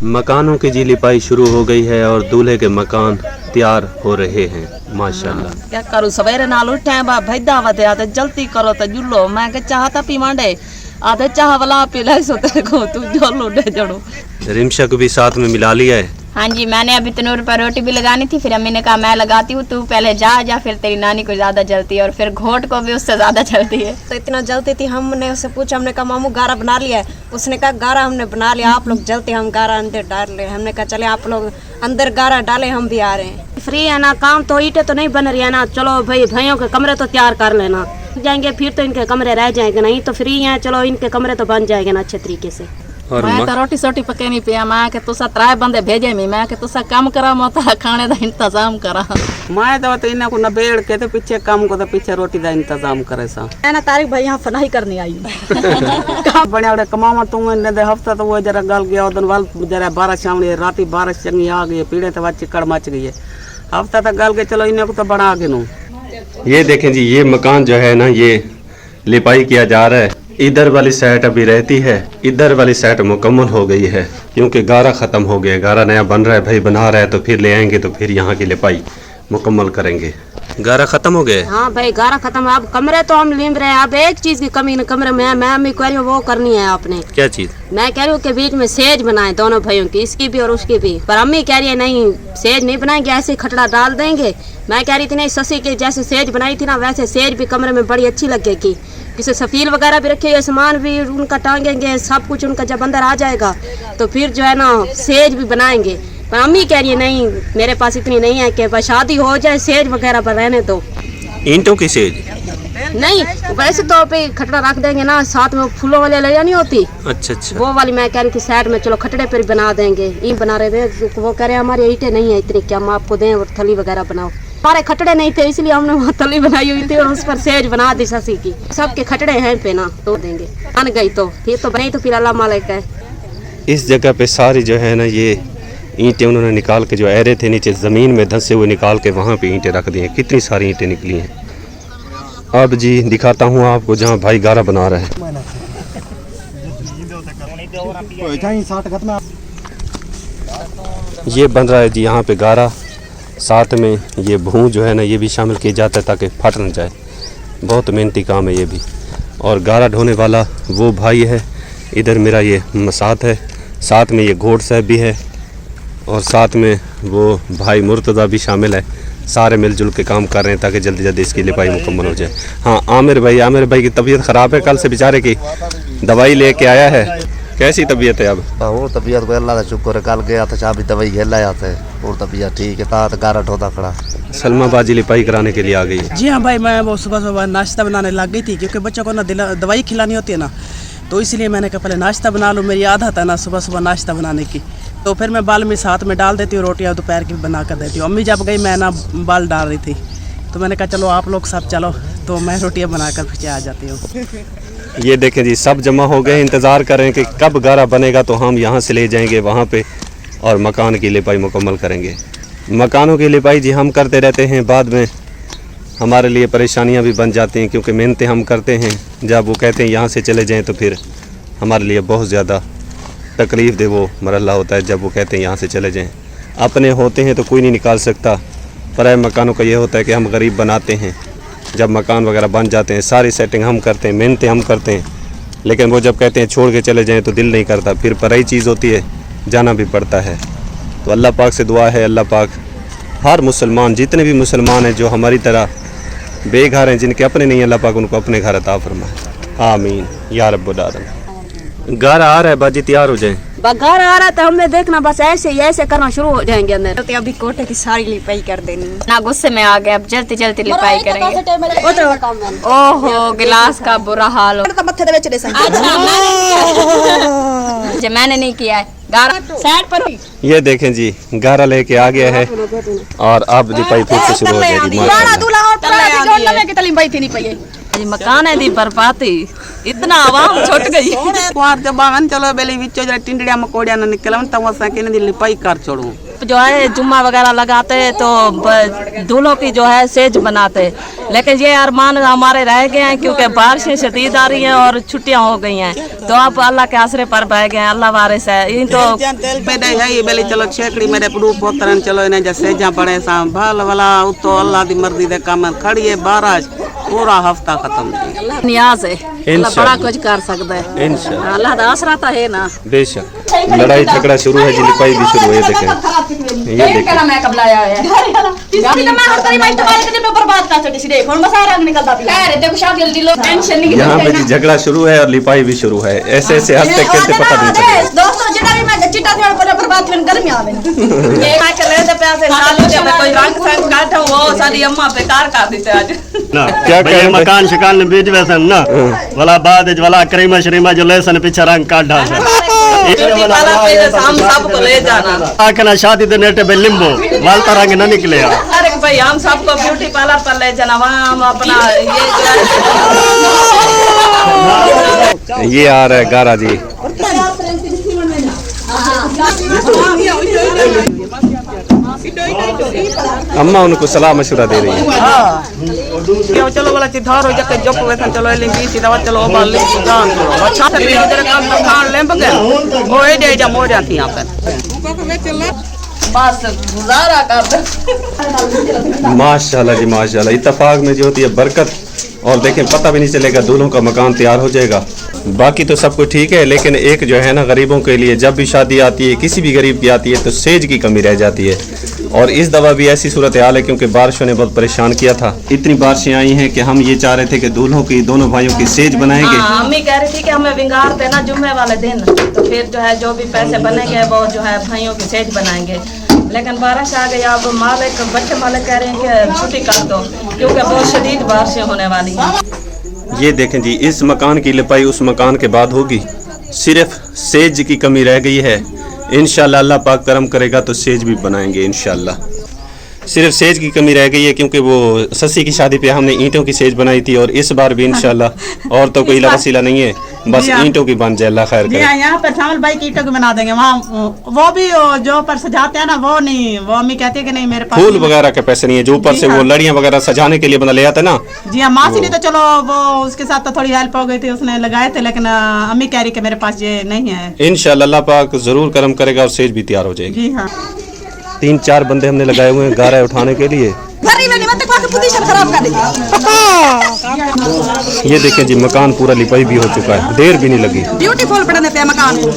मकानों की जी लिपाई शुरू हो गई है और दूल्हे के मकान तैयार हो रहे हैं माशाल्लाह। क्या करूँ सवेरे नाल उठे भाई दावत आते जल्दी करो तो जुल्लो मैं के चाहता पी मांडे आधे चाह वाला पी लाई सो तेरे को तू जो लुडे जड़ो। रिमशा को भी साथ में मिला लिया है। हाँ जी, मैंने अभी तनूर पर रोटी भी लगानी थी, फिर अम्मी ने कहा मैं लगाती हूँ, तू पहले जा फिर तेरी नानी को ज्यादा जलती है और फिर घोट को भी उससे ज्यादा जलती है। तो इतना जलती थी, हमने उससे पूछा, हमने कहा मामू गारा बना लिया है? उसने कहा गारा हमने बना लिया, आप लोग जलते हम गारा अंदर डाल ले। हमने कहा चले आप लोग अंदर गारा डाले, हम भी आ रहे हैं। फ्री है ना, काम तो ईंटें तो नहीं बन रही है ना, चलो भाई भाइयों के कमरे तो तैयार कर लेना जाएंगे, फिर तो इनके कमरे रह जाएंगे, नहीं तो फ्री हैं, चलो इनके कमरे तो बन जाएंगे ना अच्छे तरीके से। और मैं तो रोटी सोटी पके नहीं पिया, मैं के तुसा त्राय बंदे भेजे मैं के तुसा काम करा मोता खाने का इंतजाम करा। मैं तो इन्हें को नबेड़ के तो पीछे काम को तो पीछे रोटी का इंतजाम करे सा। मैं ना तारीख भाई यहाँ फनाई करनी आई बड़े बड़े कमावा तुम ने हफ्ता तो वो जरा गल गया उधर वाल जरा बारिश आनी राती बारिश चंगी आ गई, पीड़े तो चिकड़ मच गई है, हफ्ता तक गल के चलो इन्हें को तो बना आगे नो। ये देखें जी, ये मकान जो है ना ये लिपाई किया जा रहा है। इधर वाली साइड अभी रहती है, इधर वाली साइड मुकम्मल हो गई है क्योंकि गारा ख़त्म हो गया, गारा नया बन रहा है, भाई बना रहा है तो फिर ले आएंगे तो फिर यहाँ की लिपाई मुकम्मल करेंगे। गारा ख़त्म हो गया। हाँ भाई गारा खत्म, अब कमरे तो हम लीम रहे हैं, अब एक चीज की कमी न कमरे में मैं अम्मी कह रही हूँ वो करनी है आपने। क्या चीज़? मैं कह रही हूँ कि बीच में सेज बनाए दोनों भाइयों की, इसकी भी और उसकी भी, पर अम्मी कह रही है नहीं सेज नहीं बनाएंगे, ऐसे खटड़ा डाल देंगे। मैं कह रही थी नहीं, ससी के जैसे सेज बनाई थी ना वैसे सेज भी कमरे में बड़ी अच्छी लगेगी, जिसे सफील वगैरह भी रखे हुए, सामान भी उनका टांगेंगे, सब कुछ उनका जब अंदर आ जाएगा तो फिर जो है ना सेज भी बनाएंगे। पर अम्मी कह रही है नहीं मेरे पास इतनी नहीं है कि बस शादी हो जाए सेज वगैरह पर रहने दो। ईंटों की सेज नहीं वैसे तो पे खटड़ा रख देंगे ना, साथ में फूलों वाले ले जानी होती। अच्छा अच्छा, वो वाली मैं कह रही थी साइड में चलो खटड़े पर बना देंगे, ईंट बना रहे थे, वो कह रहे हमारी ईंटें नहीं है इतनी कि हम आपको दें और थली वगैरह बनाओ। हमारे खटड़े नहीं थे इसलिए हमने वहाँ थली बनाई हुई थी और उस पर सेज बना दी ससी की। सबके खटड़े हैं पे ना तो देंगे, बन गई तो फिर तो बनी तो फिर अल्लाह मालिक है। इस जगह पे सारी जो है ना ये ईंटें उन्होंने निकाल के जो एरे थे नीचे ज़मीन में धंसे हुए निकाल के वहाँ पे ईंटें रख दी हैं, कितनी सारी ईंटें निकली हैं। अब जी दिखाता हूँ आपको जहाँ भाई गारा बना रहा है। ये बन रहा है जी यहाँ पे गारा, साथ में ये भूं जो है ना ये भी शामिल किया जाता है ताकि फट न जाए, बहुत मेहनती काम है ये भी। और गारा ढोने वाला वो भाई है, इधर मेरा ये मसात है, साथ में ये घोड़ साहब भी है और साथ में वो भाई मुर्तज़ा भी शामिल है। सारे मिलजुल के काम कर रहे हैं ताकि जल्दी जल्दी इसकी लिपाई मुकम्मल हो जाए। हाँ आमिर भाई की तबीयत ख़राब है, कल से बेचारे की दवाई लेके आया है, कैसी तबीयत है अब? वो तबीयत को अल्लाह का शुक्र है, कल गया था चाबी दवाई खेला जाता है और तबीयत ठीक है, तात गारा ठोदा खड़ा। सलमा बाजी लिपाई कराने के लिए आ गई है। जी हाँ भाई, मैं वो सुबह सुबह नाश्ता बनाने लग गई थी क्योंकि बच्चों को ना दवाई खिलानी होती है ना, तो इसलिए मैंने कहा पहले नाश्ता बना लूँ, मेरी आदत है ना सुबह सुबह नाश्ता बनाने की। तो फिर मैं बाल में साथ में डाल देती हूँ, रोटियाँ दोपहर की बना कर देती हूँ। अम्मी जब गई मैं ना बाल डाल रही थी तो मैंने कहा चलो आप लोग सब चलो, तो मैं रोटियाँ बनाकर पीछे आ जाती हूँ। ये देखें जी सब जमा हो गए, इंतज़ार करें कि कब गारा बनेगा तो हम यहाँ से ले जाएंगे वहाँ पे और मकान की लिपाई मुकम्मल करेंगे। मकानों की लिपाई जी हम करते रहते हैं, बाद में हमारे लिए परेशानियाँ भी बन जाती हैं क्योंकि मेहनतें हम करते हैं, जब वो कहते हैं यहाँ से चले जाएँ तो फिर हमारे लिए बहुत ज़्यादा तकलीफ़ दे वो मरहला होता है जब वो कहते हैं यहाँ से चले जाएँ। अपने होते हैं तो कोई नहीं निकाल सकता, पराए मकानों का ये होता है कि हम गरीब बनाते हैं, जब मकान वगैरह बन जाते हैं सारी सेटिंग हम करते हैं, मेहनतें हम करते हैं, लेकिन वो जब कहते हैं छोड़ के चले जाएं तो दिल नहीं करता, फिर पराई चीज़ होती है, जाना भी पड़ता है। तो अल्लाह पाक से दुआ है, अल्लाह पाक हर मुसलमान, जितने भी मुसलमान हैं जो हमारी तरह बेघर हैं, जिनके अपने नहीं, अल्लाह पाक उनको अपने घर अता फरमाए, आमीन या रब्बुल आलमीन। गारा आ रहा है बाजी, तैयार हो जाए। गारा आ रहा था, हमें देखना बस ऐसे करना शुरू हो जाएंगे अंदर। तो अभी कोटे की सारी लिपाई कर देनी ना, गुस्से में आ गए, अब जल्दी जल्दी लिपाई करेंगे। ओहो गिलास का बुरा हाल हो, मैंने नहीं किया है गारा साइड पर। ये देखें जी गारा लेके आ गया है और अब लिपाई फिर से शुरू हो जाएगी। मकान है दी बर्बादी, इतना आवाम छुट गई। कुआर जब बागन चलो बेली विचो जरा टिंडड़िया मकोड़िया न निकलन तब वसा के ने लिपाई कर छोड़ू। जब जो है जुम्मा वगैरह लगाते तो दूल्हों की जो है सेज बनाते, लेकिन ये अरमान हमारे रह गए हैं क्योंकि बारिशें शदीद आ रही हैं और छुट्टियां हो गई हैं, तो आप अल्लाह के आसरे पर बह गए हैं। अल्लाह वारिस है इन तो पैदा है ये बेली चलो छेकड़ी मेरे पुरू पोतरन चलो इन्हें जैसे जा पड़े सा भल वाला तो अल्लाह दी मर्जी दे काम खड़ी है बारिश पूरा हफ्ता खत्म नियाज है, अल्लाह बड़ा कुछ कर सकता है, इंशाल्लाह अल्लाह का आसरा तो है ना। बेशक लड़ाई झगड़ा शुरू है जी, लिपाई भी शुरू है। देखें ये देखें मैं कब लाया है देखो शादी जल्दी लो टेंशन नहीं यहाँ पे जी झगड़ा शुरू है और लिपाई भी शुरू है। ऐसे ऐसे हंसते खेलते पता नहीं चलेगा। दोस्तों जितना भी मैं चिट्टा थोड़ा पर बर्बाद फिर गर्मी आवे ये मैं के ले दे पैसे सालों से मैं कोई रंग संग काटा वो सारी अम्मा बेकार कर देते आज ना क्या कहे मकान शिकान ने बीच वैसन ना वाला बाद वाला करीमा शरीमा जो लेसन पीछे रंग काट डाल हम सबको ले जाना। आखना शादी दे नेटे पे लिंबो वालता रंग ना निकले। अरे भाई हम सबको ब्यूटी पार्लर पर ले जाना, वहाँ हम अपना ये आ रहा है गारा जी। अम्मा उनको सलाह मशुरा दे रही है। चलो वाला चिधार हो जाके जो वेतन चलो लिंगी सीधा चलो बाल ले जान करो अच्छा से मेरे काम खान ले बगे ओ ए दे जा मो जाती यहां पर बस गुजारा कर दे। माशाल्लाह जी माशाल्लाह, इत्तेफाक में जो होती है बरकत, और देखें पता भी नहीं चलेगा दूल्हों का मकान तैयार हो जाएगा। बाकी तो सब कुछ ठीक है, लेकिन एक जो है ना गरीबों के लिए जब भी शादी आती है किसी भी गरीब की आती है तो सेज की कमी रह जाती है। और इस दफ़ा भी ऐसी सूरत हाल है क्योंकि बारिशों ने बहुत परेशान किया था। इतनी बारिशें आई हैं कि हम ये चाह रहे थे कि दूल्हों की दोनों भाइयों की सेज बनाएंगे। अम्मी कह रही थी कि हमें विंगार देना जुम्मे वाले दिन, तो फिर जो है जो भी पैसे बनेंगे वो जो है भाइयों की सेज बनाएंगे। लेकिन बारिश आ गई, अब मालिक बच्चे मालिक कह रहे हैं कि छुट्टी कर दो क्योंकि बहुत शदीद बारिशें होने वाली हैं। ये देखें जी, इस मकान की लिपाई उस मकान के बाद होगी, सिर्फ सेज की कमी रह गई है। इंशाल्लाह अल्लाह पाक करम करेगा तो सेज भी बनाएंगे इंशाल्लाह। सिर्फ सेज की कमी रह गई है क्योंकि वो ससी की शादी पे हमने ईंटों की सेज बनाई थी, और इस बार भी इंशाल्लाह और तो कोई वसीला नहीं है, बस ईंटों की बन जाए, अल्लाह खैर करे। यहाँ पर शामिल भाई की ईंटों की बना देंगे, वहाँ वो भी जो पर सजाते हैं ना वो नहीं, वो अम्मी कहती है कि नहीं मेरे पास फूल वगैरह के पैसे नहीं है, जो ऊपर से वो लड़ियां वगैरह सजाने के लिए बना ले आते ना। जी हाँ, मासी ने तो चलो वो उसके साथ तो थोड़ी हेल्प हो गई थी, उसने लगाए थे, लेकिन अम्मी कह रही कि मेरे पास ये नहीं है। इंशाल्लाह अल्लाह पाक जरूर करम करेगा और सेज भी तैयार हो जाएगी। जी हाँ, 3-4 बंदे हमने लगाए हुए हैं गारा उठाने के लिए। ये देखें जी, मकान पूरा लिपाई भी हो चुका है, देर भी नहीं लगी। ब्यूटीफुल बना देते हैं मकान को।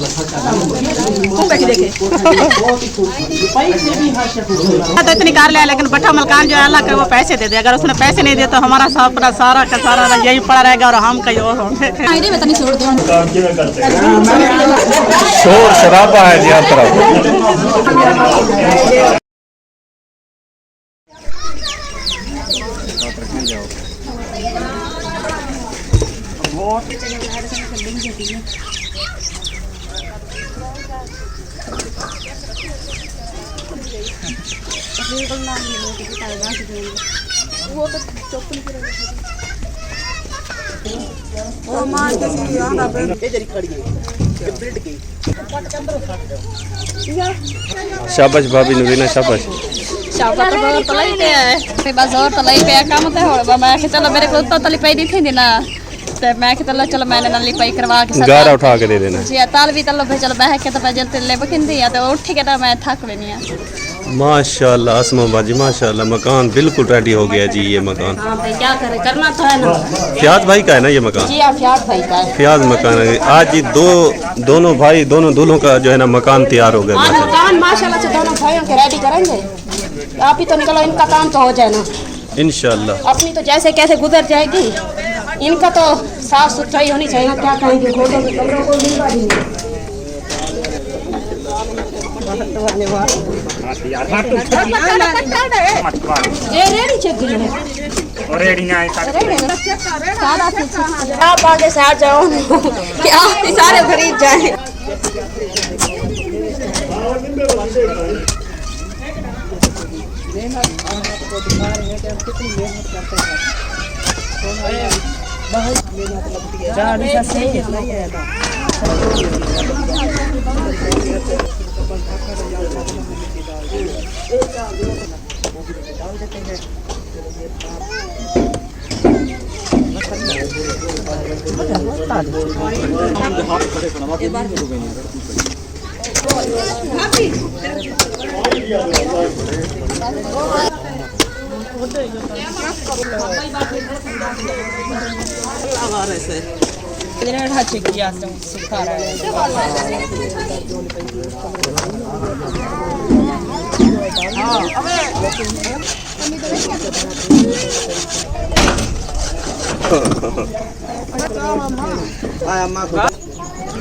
तो इतनी कार लिया, लेकिन बटा मकान जो है अल्लाह का वो पैसे दे दे, अगर उसने पैसे नहीं दिए तो हमारा अपना सारा का सारा यही पड़ा रहेगा और हम कहीं और होंगे। शोर शराबा है जी हर तरफ। शाबाश भाभी नवीना, शाबाश। शाबा तो बहुत तलाई पे है, मेरे पास और तलाई पे काम होता है। और मैं कि चलो मेरे को तो तली पे दी थी ना, तो मैं कि चलो मैंने नली पाई करवा के गारा उठा के दे देना जी। ताल भी तलो पे चलो बह के तो मैं जल्दी ले बकिंदी या तो उठ के ना मैं थक लेनी है। माशाल्लाह असमा बाजी माशाल्लाह, मकान बिल्कुल रेडी हो गया जी। ये मकान क्या करे, करना तो है ना। फियाज भाई का है ना ये मकान? जी हाँ, फियाज भाई का है। फियाज मकान है। आज ये दोनों भाई दोनों दूल्हों का जो है ना मकान तैयार हो गया माशाल्लाह। मकान माशाल्लाह से दोनों भाइयों के रेडी करेंगे। आप ही तो निकलो, इनका काम तो हो जाए ना इंशाल्लाह। अपनी तो जैसे कैसे गुजर जाएगी, इनका तो साफ सुथराई होनी चाहिए। क्या कहेंगे, फोटो में कमरों को मिलवा देंगे। ये रेडी चेक कीजिए, रेडी ना आप आगे से आ जाओ क्या सारे खरीद जाए। बता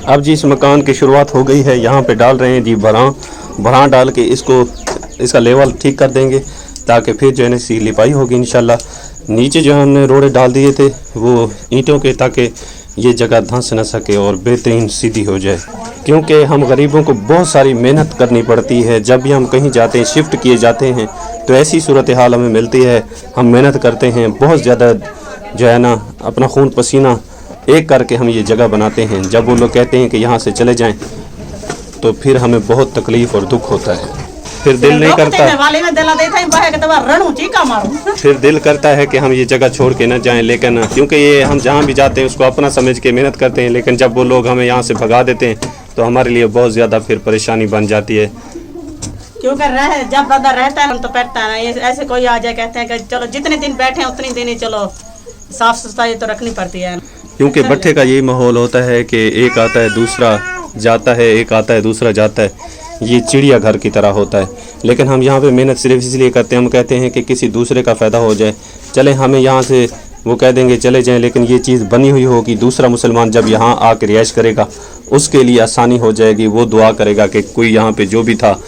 अब जी इस मकान की शुरुआत हो गई है। यहाँ पे डाल रहे हैं जी भरां डाल के इसका लेवल ठीक कर देंगे ताकि फिर जो है इसकी लिपाई होगी इंशाल्लाह। नीचे जो हमने रोड़े डाल दिए थे वो ईंटों के, ताकि ये जगह धंस न सके और बेहतरीन सीधी हो जाए, क्योंकि हम गरीबों को बहुत सारी मेहनत करनी पड़ती है। जब भी हम कहीं जाते हैं, शिफ्ट किए जाते हैं, तो ऐसी सूरत हाल हमें मिलती है। हम मेहनत करते हैं बहुत ज़्यादा, जो है ना, अपना खून पसीना एक करके हम ये जगह बनाते हैं। जब वो लोग कहते हैं कि यहाँ से चले जाएं, तो फिर हमें बहुत तकलीफ़ और दुख होता है। फिर दिल नहीं करता, फिर दिल करता है कि हम ये जगह छोड़ के न जाएं, लेकिन क्योंकि ये हम जहाँ भी जाते हैं उसको अपना समझ के मेहनत करते हैं, लेकिन जब वो लोग हमें यहाँ से भगा देते हैं तो हमारे लिए बहुत ज़्यादा फिर परेशानी बन जाती है। क्योंकि जब बंदा रहता है हम तो बैठता है, ऐसे कोई आ जाए कहते हैं कि चलो जितने दिन बैठे हैं उतने दिन ही चलो साफ सफाई तो रखनी पड़ती है। क्योंकि भट्ठे का यही माहौल होता है कि एक आता है दूसरा जाता है, एक आता है दूसरा जाता है। ये चिड़िया घर की तरह होता है। लेकिन हम यहाँ पे मेहनत सिर्फ इसलिए करते हैं, हम कहते हैं कि किसी दूसरे का फ़ायदा हो जाए। चले हमें यहाँ से वो कह देंगे चले जाएं, लेकिन ये चीज़ बनी हुई होगी, दूसरा मुसलमान जब यहाँ आकर रिहाइश करेगा उसके लिए आसानी हो जाएगी। वो दुआ करेगा कि कोई यहाँ पे जो भी था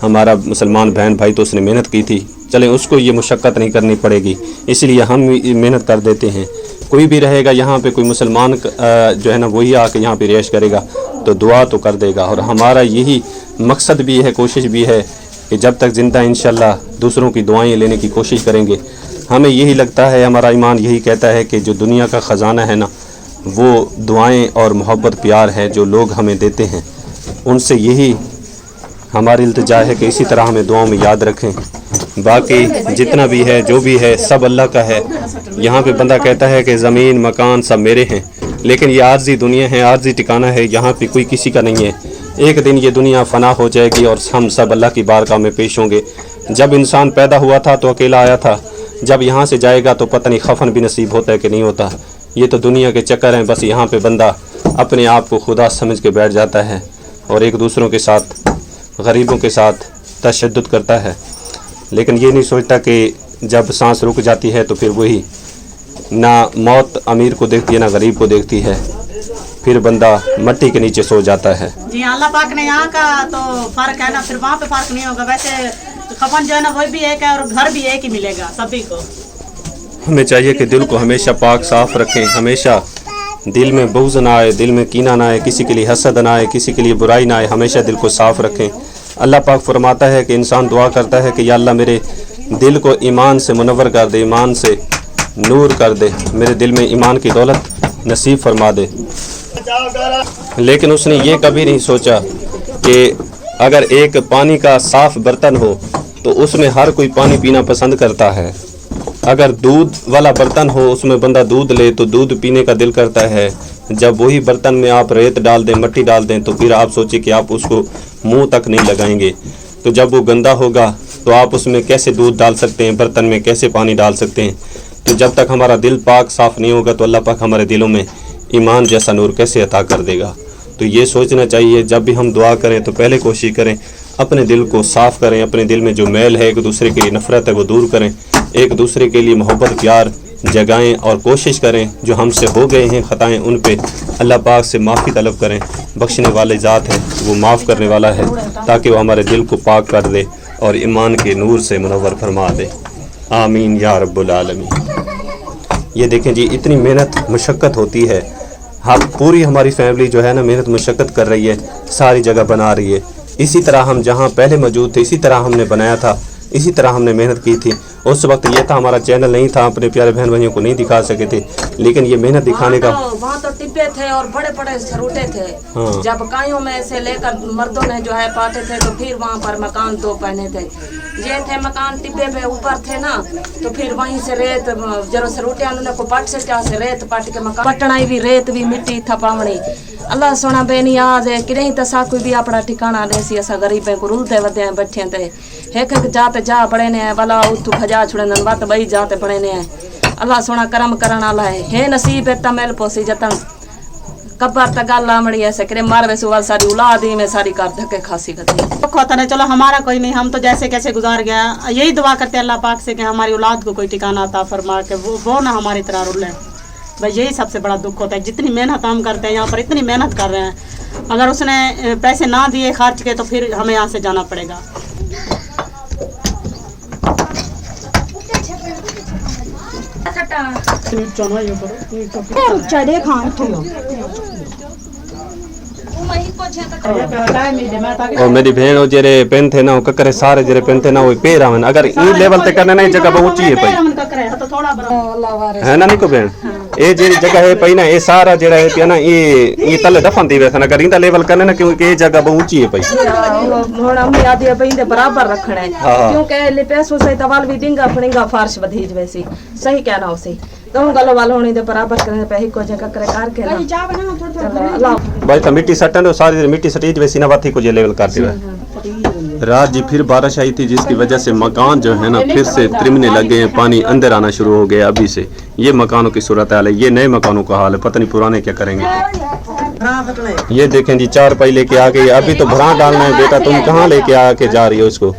हमारा मुसलमान बहन भाई, तो उसने मेहनत की थी, चले उसको ये मुशक्क़त नहीं करनी पड़ेगी, इसलिए हम मेहनत कर देते हैं। कोई भी रहेगा यहाँ पे, कोई मुसलमान जो है ना वही आके यहाँ पे रिहाइश करेगा तो दुआ तो कर देगा। और हमारा यही मकसद भी है, कोशिश भी है कि जब तक ज़िंदा इंशाल्लाह दूसरों की दुआएं लेने की कोशिश करेंगे। हमें यही लगता है, हमारा ईमान यही कहता है कि जो दुनिया का ख़जाना है ना, वो दुआएं और मोहब्बत प्यार है जो लोग हमें देते हैं। उनसे यही हमारी इल्तिजा है कि इसी तरह हमें दुआओं में याद रखें। बाकी जितना भी है, जो भी है, सब अल्लाह का है। यहाँ पे बंदा कहता है कि ज़मीन मकान सब मेरे हैं, लेकिन ये आर्जी दुनिया है, आर्जी ठिकाना है, यहाँ पे कोई किसी का नहीं है। एक दिन ये दुनिया फ़ना हो जाएगी और हम सब अल्लाह की बारगाह में पेश होंगे। जब इंसान पैदा हुआ था तो अकेला आया था, जब यहाँ से जाएगा तो पता नहीं खफन भी नसीब होता है कि नहीं होता। ये तो दुनिया के चक्कर हैं। बस यहाँ पे बंदा अपने आप को खुदा समझ के बैठ जाता है और एक दूसरों के साथ, गरीबों के साथ तशद्दुद करता है, लेकिन ये नहीं सोचता कि जब सांस रुक जाती है तो फिर वही ना मौत अमीर को देखती है ना गरीब को देखती है, फिर बंदा मट्टी के नीचे सो जाता है। जी अल्लाह पाक ने यहाँ का तो फ़र्क है ना, फिर वहाँ पे फ़र्क नहीं होगा। वैसे खफन जो है ना वही भी एक है और घर भी एक ही मिलेगा सभी को। हमें चाहिए कि दिल को हमेशा पाक साफ़ रखें, हमेशा दिल में बुग़्ज़ ना आए, दिल में कीना ना आए, किसी के लिए हसद ना आए, किसी के लिए बुराई ना आए, हमेशा दिल को साफ़ रखें। अल्लाह पाक फरमाता है कि इंसान दुआ करता है कि या अल्लाह मेरे दिल को ईमान से मुनव्वर कर दे, ईमान से नूर कर दे, मेरे दिल में ईमान की दौलत नसीब फरमा दे। लेकिन उसने ये कभी नहीं सोचा कि अगर एक पानी का साफ़ बर्तन हो तो उसमें हर कोई पानी पीना पसंद करता है। अगर दूध वाला बर्तन हो उसमें बंदा दूध ले तो दूध पीने का दिल करता है। जब वही बर्तन में आप रेत डाल दें, मट्टी डाल दें, तो फिर आप सोचिए कि आप उसको मुंह तक नहीं लगाएंगे। तो जब वो गंदा होगा तो आप उसमें कैसे दूध डाल सकते हैं, बर्तन में कैसे पानी डाल सकते हैं। तो जब तक हमारा दिल पाक साफ़ नहीं होगा तो अल्लाह पाक हमारे दिलों में ईमान जैसा नूर कैसे अता कर देगा। तो ये सोचना चाहिए जब भी हम दुआ करें तो पहले कोशिश करें अपने दिल को साफ़ करें, अपने दिल में जो मैल है, एक दूसरे के लिए नफ़रत है, वो दूर करें, एक दूसरे के लिए मोहब्बत प्यार जगाएं और कोशिश करें जो हमसे हो गए हैं ख़ताएं उन पे अल्लाह पाक से माफ़ी तलब करें। बख्शने वाले ज़ात है, वो माफ़ करने वाला है, ताकि वो हमारे दिल को पाक कर दे और ईमान के नूर से मुनव्वर फरमा दे। आमीन या रब्बुल आलमीन। ये देखें जी, इतनी मेहनत मुशक्क़त होती है। हम पूरी हमारी फैमिली जो है ना मेहनत मुशक्क़त कर रही है, सारी जगह बना रही है। इसी तरह हम जहाँ पहले मौजूद थे इसी तरह हमने बनाया था, इसी तरह हमने मेहनत की थी। उस वक्त ये था, हमारा चैनल नहीं था, अपने प्यारे बहन भाइयों को नहीं दिखा सके थे, लेकिन ये मेहनत दिखाने का। वहाँ तो टिब्बे थे और बड़े बड़े सरूटे थे। हाँ। जब कायों में से लेकर मर्दों ने जो है पाते थे, तो फिर वहाँ पर मकान 2 पहने थे। ये थे मकान टिब्बे पे ऊपर थे ना, तो फिर वहीं से रेत जरो सरूटे उन्होंने को पट से क्या से रेत पट के मकान पटनाई भी रेत भी मिट्टी था पावनी। अल्लाह सोना बेनी याद है कि नहीं तसा कोई भी अपना ठिकाना ले सी। असा गरीबें को रुलते वदे बैठे थे, एक एक जाते जा बड़े ने वाला उठू खजा छुड़े बात बई जाते बड़े ने। अल्लाह सोना करम करन वाला है नसीब है तमेल पोसी जतन कब्बर तक गल लामड़ी ऐसे करे मार वैसे वाल सारी औलाद ही में सारी कर धक्के खासी करती होता नहीं। चलो हमारा कोई नहीं, हम तो जैसे कैसे गुजार गया। यही दुआ करते हैं अल्लाह पाक से कि हमारी औलाद को कोई ठिकाना अता फरमा के वो ना हमारी तरह रुले। भाई यही सबसे बड़ा दुख होता है। जितनी मेहनत हम करते हैं यहाँ पर, इतनी मेहनत कर रहे हैं, अगर उसने पैसे ना दिए खर्च के तो फिर हमें यहाँ से जाना पड़ेगा। और मेरी बहन वो जेरे पेन थे ना, वो ककरे सारे जेरे पेन थे ना, वो पे रावन अगर ई लेवल ते करने नहीं जगह बहुत ऊंची है पई है ना निको बहन। ए जेरी जगह है पई ना, ए सारा जेड़ा है पिया ना, ये तले दफन दी वैसा अगर इंदा लेवल करने ना, क्योंकि ये जगह बहुत ऊंची है पई। ਹੁਣ ਅਮੀ ਆਦੀ ਪਈ ਦੇ ਬਰਾਬਰ ਰੱਖਣਾ ਹੈ, ਕਿਉਂਕਿ ਲੈ ਪੈਸੋ ਸਹੀ ਤਵਾਲ ਵੀ ਦਿੰਗਾ ਆਪਣੀਗਾ ਫਾਰਸ਼ ਵਧੀਜ ਵੈਸੀ ਸਹੀ ਕਹਿਣਾ ਉਸੇ तो गलो वाल होनी दे बराबर करने पे ही को जगह करे करके ना जा बना थोड़ा भाई तो मिट्टी सटन तो सारी मिट्टी सटीज वैसी ना बात ही को जे लेवल करती है। रात जी फिर बारिश आई थी, जिसकी वजह से मकान जो है ना फिर से त्रिमने लगे हैं, पानी अंदर आना शुरू हो गया अभी से। ये मकानों की सूरत हाल है, ये नए मकानों का हाल है, पता नहीं पुराने क्या करेंगे। ये देखें जी 4 पाई लेके आ गई, अभी तो भरा डालना है। बेटा तुम कहाँ लेके आके जा रही हो इसको?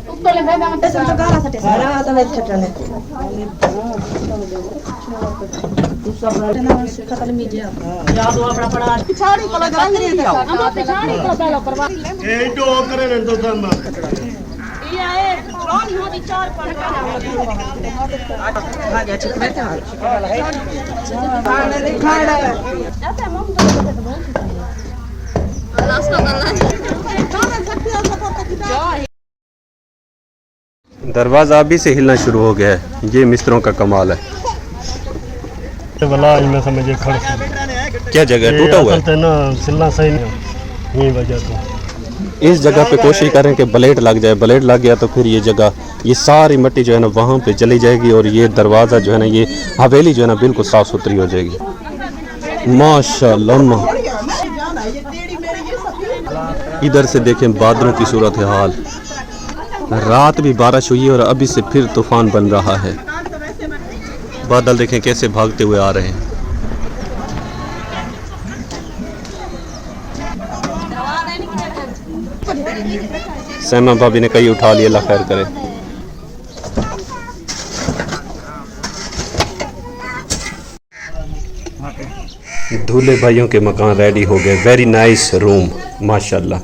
दरवाजा अभी से हिलना शुरू हो गया है, ये मिस्त्रों का कमाल है। में समझे क्या जगह टूटा हुआ है ना, सिलना सही नहीं, यही वजह तो इस जगह पे कोशिश करें कि ब्लेड लग जाए। ब्लेड लग गया तो फिर ये जगह, ये सारी मिट्टी जो है ना वहाँ पे चली जाएगी और ये दरवाज़ा जो है ना, ये हवेली जो है ना बिल्कुल साफ़ सुथरी हो जाएगी माशाल्लाह। इधर से देखें बादलों की सूरत हाल, रात भी बारिश हुई और अभी से फिर तूफान बन रहा है। बादल देखें कैसे भागते हुए आ रहे हैं। सैमा भाभी ने कहीं उठा लिया, अल्लाह खैर करे। दूल्हे भाइयों के मकान रेडी हो गए, वेरी नाइस रूम माशाल्लाह।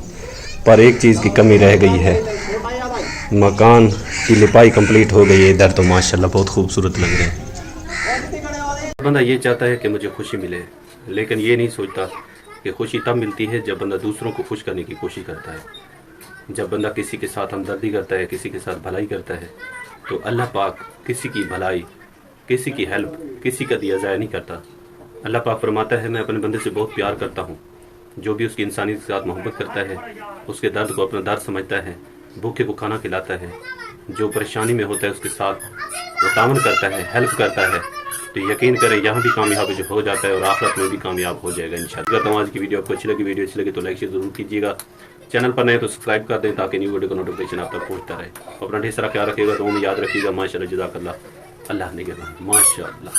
पर एक चीज़ की कमी रह गई है, मकान की लिपाई कंप्लीट हो गई है। इधर तो माशाल्लाह बहुत खूबसूरत लग रहे हैं। बंदा ये चाहता है कि मुझे खुशी मिले, लेकिन ये नहीं सोचता कि खुशी तब मिलती है जब बंदा दूसरों को खुश करने की कोशिश करता है। जब बंदा किसी के साथ हमदर्दी करता है, किसी के साथ भलाई करता है, तो अल्लाह पाक किसी की भलाई, किसी की हेल्प, किसी का दिया ज़ाया नहीं करता। अल्लाह पाक फरमाता है, मैं अपने बंदे से बहुत प्यार करता हूँ। जो भी उसकी इंसानियत के साथ मोहब्बत करता है, उसके दर्द को अपना दर्द समझता है, भूखे को खाना खिलाता है, जो परेशानी में होता है उसके साथ वो तावन करता है, हेल्प करता है, तो यकीन करें यहाँ भी कामयाब जो हो जाता है और आखिरत में भी कामयाब हो जाएगा इंशाअल्लाह। अगर आज की वीडियो आपको अच्छी लगी, वीडियो अच्छी लगी तो लाइक शेयर जरूर कीजिएगा। चैनल पर नए तो सब्सक्राइब कर दें ताकि न्यू वीडियो का नोटिफिकेशन आप तक पहुँचता रहे। अपना ढेर सारा ख्याल रखिएगा, तो याद रखिएगा। माशाअल्लाह, जज़ाकल्लाह, अल्लाह ने माशाअल्लाह।